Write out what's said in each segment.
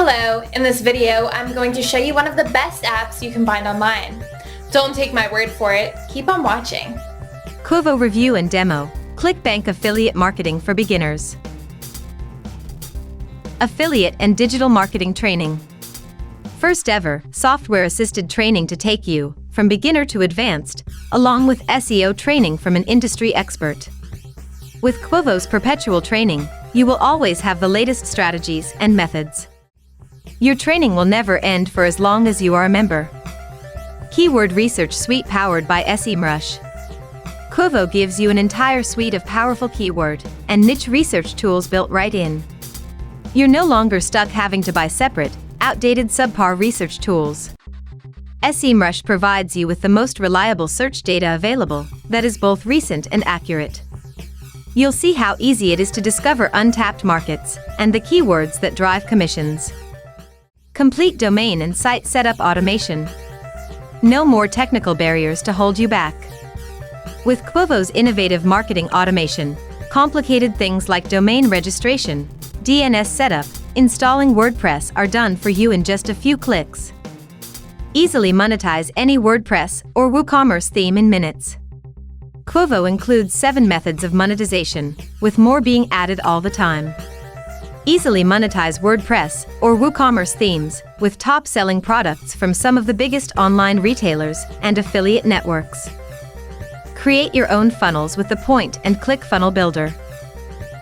Hello, in this video I'm going to show you one of the best apps you can find online. Don't take my word for it, keep on watching. Quovo Review and Demo, ClickBank Affiliate Marketing for Beginners. Affiliate and Digital Marketing Training. First ever, software-assisted training to take you from beginner to advanced, along with SEO training from an industry expert. With Quovo's perpetual training, you will always have the latest strategies and methods. Your training will never end for as long as you are a member. Keyword Research Suite powered by SEMrush. Quovo gives you an entire suite of powerful keyword and niche research tools built right in. You're no longer stuck having to buy separate, outdated subpar research tools. SEMrush provides you with the most reliable search data available that is both recent and accurate. You'll see how easy it is to discover untapped markets and the keywords that drive commissions. Complete domain and site setup automation. No more technical barriers to hold you back. With Quovo's innovative marketing automation, complicated things like domain registration, DNS setup, installing WordPress are done for you in just a few clicks. Easily monetize any WordPress or WooCommerce theme in minutes. Quovo includes 7 methods of monetization, with more being added all the time. Easily monetize WordPress or WooCommerce themes with top-selling products from some of the biggest online retailers and affiliate networks. Create your own funnels with the Point and Click Funnel Builder.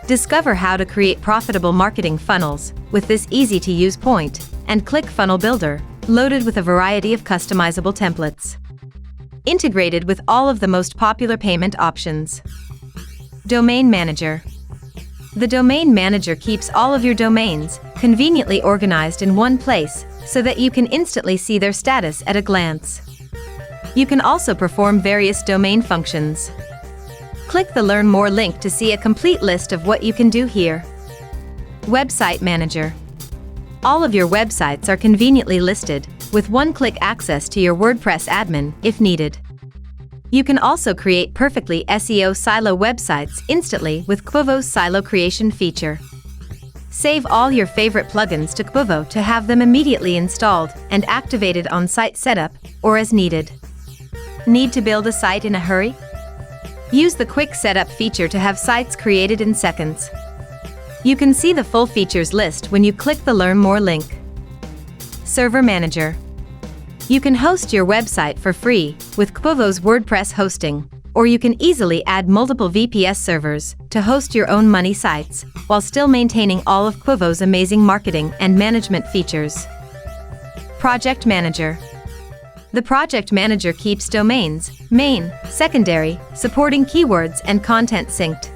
Discover how to create profitable marketing funnels with this easy-to-use Point and Click Funnel Builder, loaded with a variety of customizable templates. Integrated with all of the most popular payment options. Domain Manager. The Domain Manager keeps all of your domains conveniently organized in one place so that you can instantly see their status at a glance. You can also perform various domain functions. Click the Learn More link to see a complete list of what you can do here. Website Manager. All of your websites are conveniently listed, with one-click access to your WordPress admin if needed. You can also create perfectly SEO silo websites instantly with Quovo's Silo Creation feature. Save all your favorite plugins to Quovo to have them immediately installed and activated on site setup or as needed. Need to build a site in a hurry? Use the Quick Setup feature to have sites created in seconds. You can see the full features list when you click the Learn More link. Server Manager. You can host your website for free with Quovo's WordPress hosting, or you can easily add multiple VPS servers to host your own money sites, while still maintaining all of Quovo's amazing marketing and management features. Project Manager. The Project Manager keeps domains, main, secondary, supporting keywords and content synced.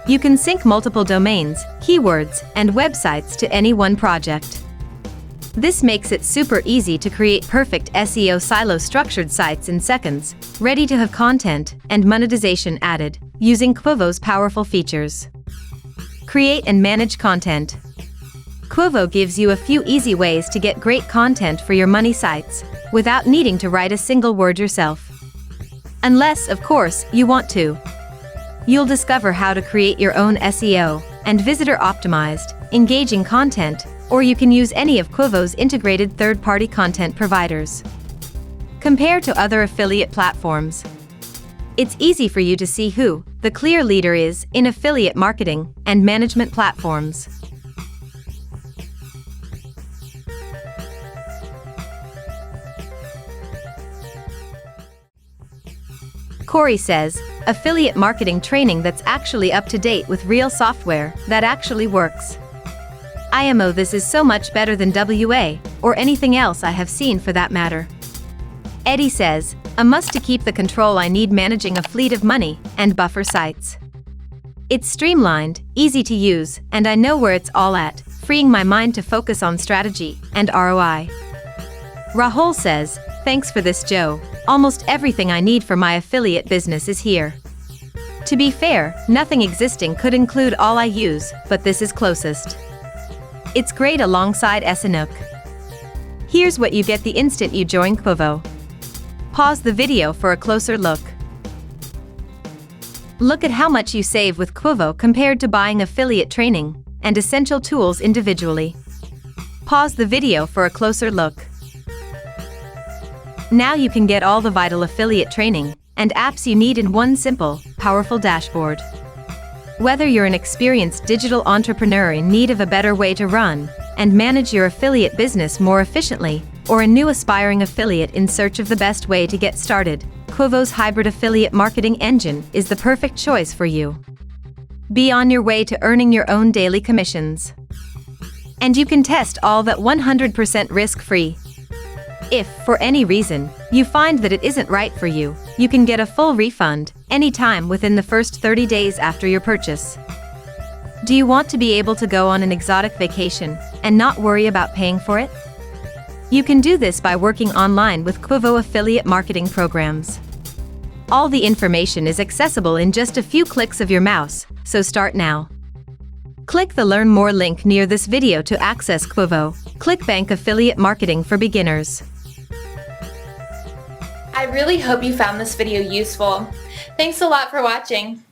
You can sync multiple domains, keywords, and websites to any one project. This makes it super easy to create perfect SEO silo structured sites in seconds, ready to have content and monetization added, using Quovo's powerful features. Create and manage content. Quovo gives you a few easy ways to get great content for your money sites, without needing to write a single word yourself. Unless, of course, you want to. You'll discover how to create your own SEO and visitor optimized, engaging content, or you can use any of Quovo's integrated third-party content providers. Compare to other affiliate platforms. It's easy for you to see who the clear leader is in affiliate marketing and management platforms. Corey says, affiliate marketing training that's actually up to date with real software that actually works. IMO, this is so much better than WA, or anything else I have seen for that matter. Eddie says, a must to keep the control I need managing a fleet of money and buffer sites. It's streamlined, easy to use, and I know where it's all at, freeing my mind to focus on strategy and ROI. Rahul says, thanks for this, Joe. Almost everything I need for my affiliate business is here. To be fair, nothing existing could include all I use, but this is closest. It's great alongside Sanook. Here's what you get the instant you join Quovo. Pause the video for a closer look. Look at how much you save with Quovo compared to buying affiliate training and essential tools individually. Pause the video for a closer look. Now you can get all the vital affiliate training and apps you need in one simple, powerful dashboard. Whether you're an experienced digital entrepreneur in need of a better way to run and manage your affiliate business more efficiently, or a new aspiring affiliate in search of the best way to get started, Quvo's hybrid affiliate marketing engine is the perfect choice for you. Be on your way to earning your own daily commissions. And you can test all that 100% risk-free. If, for any reason, you find that it isn't right for you, you can get a full refund anytime within the first 30 days after your purchase. Do you want to be able to go on an exotic vacation and not worry about paying for it? You can do this by working online with Quvo affiliate marketing programs. All the information is accessible in just a few clicks of your mouse, so start now. Click the Learn More link near this video to access Quvo ClickBank affiliate marketing for beginners. I really hope you found this video useful. Thanks a lot for watching.